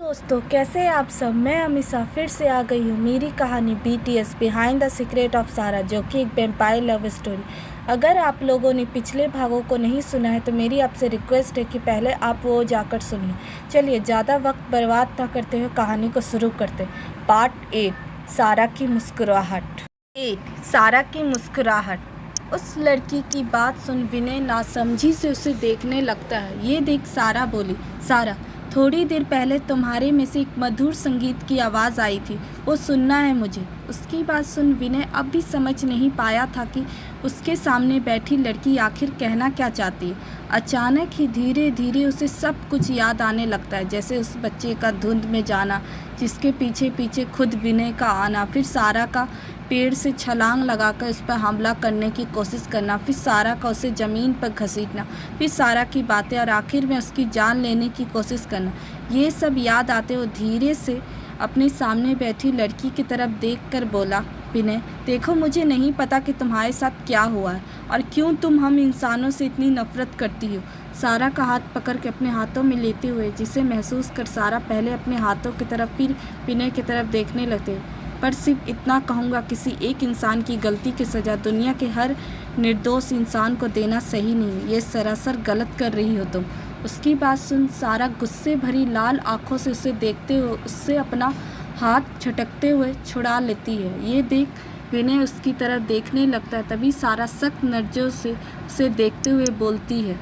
दोस्तों, कैसे हैं आप सब। मैं अमीषा फिर से आ गई हूँ मेरी कहानी BTS behind the secret of सारा, जो कि एक वैम्पायर लव स्टोरी। अगर आप लोगों ने पिछले भागों को नहीं सुना है तो मेरी आपसे रिक्वेस्ट है कि पहले आप वो जाकर सुनिए। चलिए ज़्यादा वक्त बर्बाद ना करते हुए कहानी को शुरू करते। पार्ट 8, सारा की मुस्कुराहट। 8, सारा की मुस्कुराहट। उस लड़की की बात सुन विनय नासमझी से उसे देखने लगता है। ये देख सारा बोली, सारा, थोड़ी देर पहले तुम्हारे में से एक मधुर संगीत की आवाज़ आई थी, वो सुनना है मुझे। उसकी बात सुन विनय अब भी समझ नहीं पाया था कि उसके सामने बैठी लड़की आखिर कहना क्या चाहती है। अचानक ही धीरे धीरे उसे सब कुछ याद आने लगता है, जैसे उस बच्चे का धुंध में जाना, जिसके पीछे पीछे खुद विनय का आना, फिर सारा का पेड़ से छलांग लगाकर उस पर हमला करने की कोशिश करना, फिर सारा का उसे ज़मीन पर घसीटना, फिर सारा की बातें और आखिर में उसकी जान लेने की कोशिश करना। ये सब याद आते वो धीरे से अपने सामने बैठी लड़की की तरफ देखकर बोला, विनय देखो, मुझे नहीं पता कि तुम्हारे साथ क्या हुआ है और क्यों तुम हम इंसानों से इतनी नफरत करती हो। सारा का हाथ पकड़ के अपने हाथों में लेते हुए, जिसे महसूस कर सारा पहले अपने हाथों की तरफ फिर विनय की तरफ देखने लगते। पर सिर्फ इतना कहूँगा, किसी एक इंसान की गलती की सज़ा दुनिया के हर निर्दोष इंसान को देना सही नहीं। ये सरासर गलत कर रही हो तुम। उसकी बात सुन सारा गुस्से भरी लाल आंखों से उसे देखते हुए उससे अपना हाथ झटकते हुए छुड़ा लेती है। ये देख विनय उसकी तरफ देखने लगता है। तभी सारा सख्त नज़रों से उसे देखते हुए बोलती है,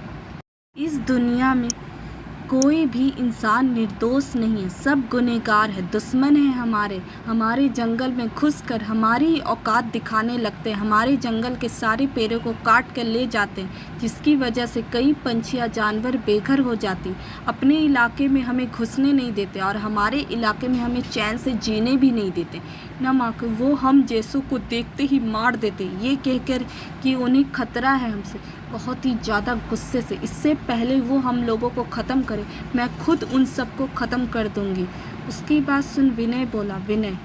इस दुनिया में कोई भी इंसान निर्दोष नहीं है, सब गुनहगार है, दुश्मन है हमारे जंगल में घुसकर हमारी औकात दिखाने लगते हैं, हमारे जंगल के सारे पेड़ों को काट कर ले जाते हैं, जिसकी वजह से कई पंछियाँ जानवर बेघर हो जाती, अपने इलाके में हमें घुसने नहीं देते और हमारे इलाके में हमें चैन से जीने भी नहीं देते। न माँ वो हम जैसों को देखते ही मार देते, ये कहकर कि उन्हें खतरा है हमसे, बहुत ही ज़्यादा गुस्से से। इससे पहले वो हम लोगों को ख़त्म करे, मैं खुद उन सबको ख़त्म कर दूंगी। उसकी बात सुन विनय बोला, विनय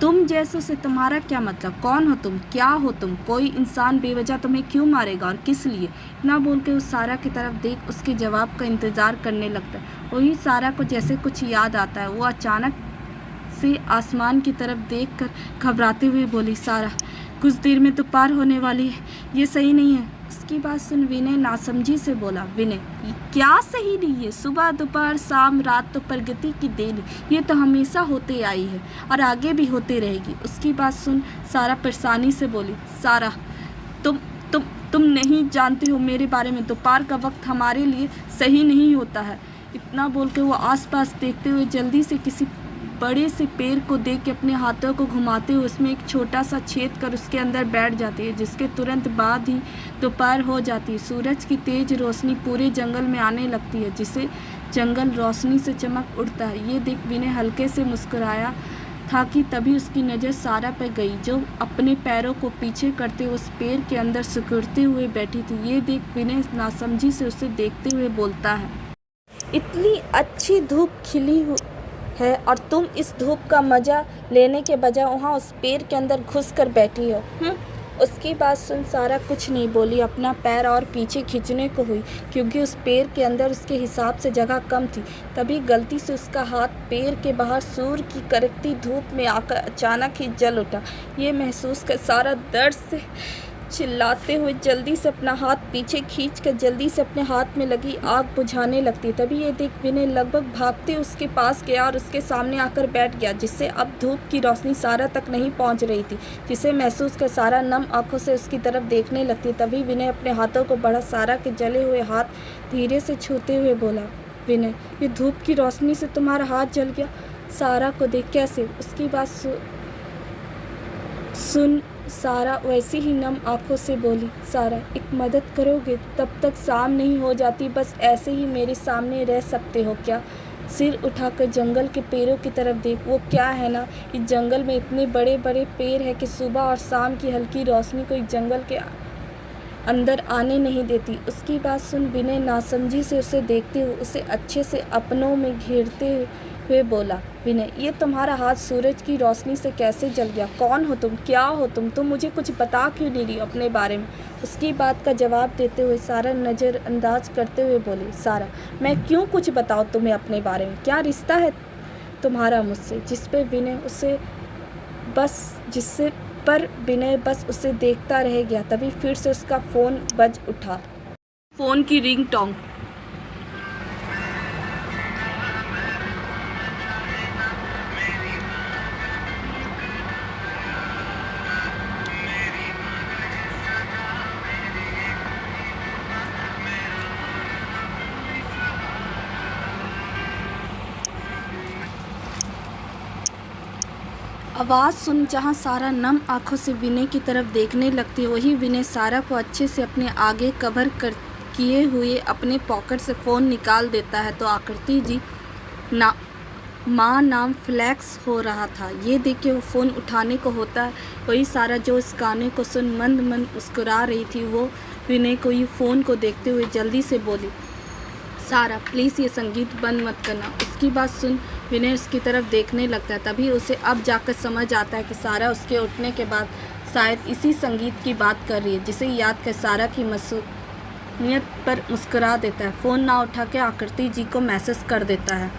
तुम जैसों से तुम्हारा क्या मतलब, कौन हो तुम, क्या हो तुम, कोई इंसान बेवजह तुम्हें क्यों मारेगा और किस लिए। ना बोल के उस सारा की तरफ देख उसके जवाब का इंतज़ार करने लगता है। वही सारा को जैसे कुछ याद आता है, वो अचानक से आसमान की तरफ देखकर घबराते हुए बोली, सारा कुछ देर में तो पार होने वाली है, ये सही नहीं है। उसकी बात सुन विनय नासमझी से बोला, विनय क्या सही नहीं है, सुबह दोपहर शाम रात तो प्रगति की देन, ये तो हमेशा होते आई है और आगे भी होते रहेगी। उसकी बात सुन सारा परेशानी से बोली, सारा तुम नहीं जानते हो मेरे बारे में, दोपहर का वक्त हमारे लिए सही नहीं होता है। इतना बोल के वो आसपास देखते हुए जल्दी से किसी बड़े से पेड़ को देख के अपने हाथों को घुमाते हुए उसमें एक छोटा सा छेद कर उसके अंदर बैठ जाती है, जिसके तुरंत बाद ही दोपहर हो जाती है। सूरज की तेज रोशनी पूरे जंगल में आने लगती है, जिससे जंगल रोशनी से चमक उठता है। ये देख विनय हल्के से मुस्कुराया था कि तभी उसकी नज़र सारा पर गई, जो अपने पैरों को पीछे करते उस पेड़ के अंदर सिकुड़ते हुए बैठी थी। ये देख विनय नासमझी से उसे देखते हुए बोलता है, इतनी अच्छी धूप खिली है और तुम इस धूप का मज़ा लेने के बजाय वहाँ उस पेड़ के अंदर घुस कर बैठी हो। उसकी बात सुन सारा कुछ नहीं बोली, अपना पैर और पीछे खींचने को हुई, क्योंकि उस पेड़ के अंदर उसके हिसाब से जगह कम थी। तभी गलती से उसका हाथ पेड़ के बाहर सूर्य की कड़कती धूप में आकर अचानक ही जल उठा। ये महसूस कर सारा दर्द से चिल्लाते हुए जल्दी से अपना हाथ पीछे खींचकर जल्दी से अपने हाथ में लगी आग बुझाने लगती। तभी ये देख विनय लगभग भागते उसके पास गया और उसके सामने आकर बैठ गया, जिससे अब धूप की रोशनी सारा तक नहीं पहुंच रही थी, जिसे महसूस कर सारा नम आंखों से उसकी तरफ देखने लगती। तभी विनय अपने हाथों को बढ़ा सारा के जले हुए हाथ धीरे से छूते हुए बोला, विनय ये धूप की रोशनी से तुम्हारा हाथ जल गया। सारा को देख, कैसे? उसकी बात सुन सारा वैसी ही नम आंखों से बोली, सारा एक मदद करोगे, तब तक शाम नहीं हो जाती, बस ऐसे ही मेरे सामने रह सकते हो क्या। सिर उठाकर जंगल के पेड़ों की तरफ देख, वो क्या है ना, इस जंगल में इतने बड़े बड़े पेड़ है कि सुबह और शाम की हल्की रोशनी को इस जंगल के अंदर आने नहीं देती। उसकी बात सुन विनय नासमझी से उसे देखते हुए उसे अच्छे से अपनों में घेरते हुए बोला, विनय ये तुम्हारा हाथ सूरज की रोशनी से कैसे जल गया, कौन हो तुम, क्या हो तुम मुझे कुछ बता क्यों नहीं रही अपने बारे में। उसकी बात का जवाब देते हुए सारा नज़रअंदाज करते हुए बोली, सारा मैं क्यों कुछ बताऊँ तुम्हें अपने बारे में, क्या रिश्ता है तुम्हारा मुझसे, जिससे विनय बस उसे देखता रह गया। तभी फिर से उसका फ़ोन बज उठा। फ़ोन की रिंगटोन। आवाज़ सुन जहाँ सारा नम आंखों से विनय की तरफ देखने लगती है, वही विनय सारा को अच्छे से अपने आगे कवर किए हुए अपने पॉकेट से फ़ोन निकाल देता है तो आकृति जी माँ नाम फ्लैक्स हो रहा था। ये देख के वो फ़ोन उठाने को होता है। वही सारा जो इस गाने को सुन मंद मुस्कुरा रही थी, वो विनय को ये फ़ोन को देखते हुए जल्दी से बोली, सारा प्लीज़ ये संगीत बंद मत करना। उसकी बात सुन विनय उसकी तरफ देखने लगता है। तभी उसे अब जाकर समझ आता है कि सारा उसके उठने के बाद शायद इसी संगीत की बात कर रही है, जिसे याद कर सारा की मासूमियत पर मुस्कुरा देता है। फ़ोन ना उठा के आकृति जी को मैसेज कर देता है।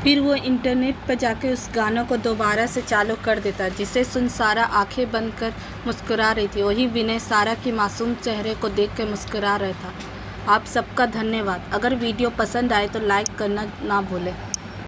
फिर वो इंटरनेट पर जाकर उस गानों को दोबारा से चालू कर देता, जिसे सुन सारा आंखें बंद कर मुस्कुरा रही थी। वही विनय सारा के मासूम चेहरे को देखकर मुस्कुरा रहा था। आप सबका धन्यवाद। अगर वीडियो पसंद आए तो लाइक करना ना भूलें।